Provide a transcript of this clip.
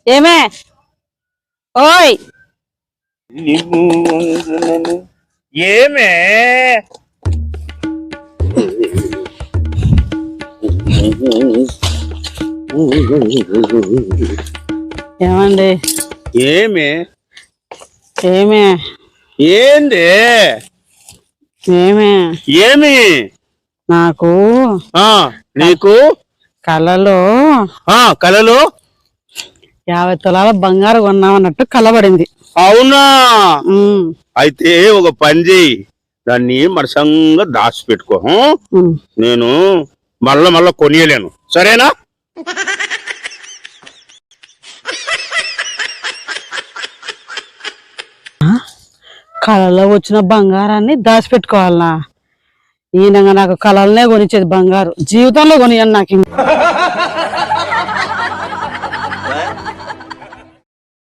ఏమే ఓయ్ ఏమే ఏమండి ఏమే ఏమే ఏంది ఏమే ఏమి నాకు నీకు కళ్ళలో కలలు 50 తులాల బంగారు కొన్నామన్నట్టు కలబడింది. అవునా? అయితే ఒక పని చెయ్యి, దాన్ని మరసంగా దాచిపెట్టుకో. నేను మళ్ళా కొనియలేను, సరేనా? కళలో వచ్చిన బంగారాన్ని దాచిపెట్టుకోవాలనా? ఈయనగా నాకు కళలనే కొనిచ్చేది బంగారు జీవితంలో కొనియను నాకు.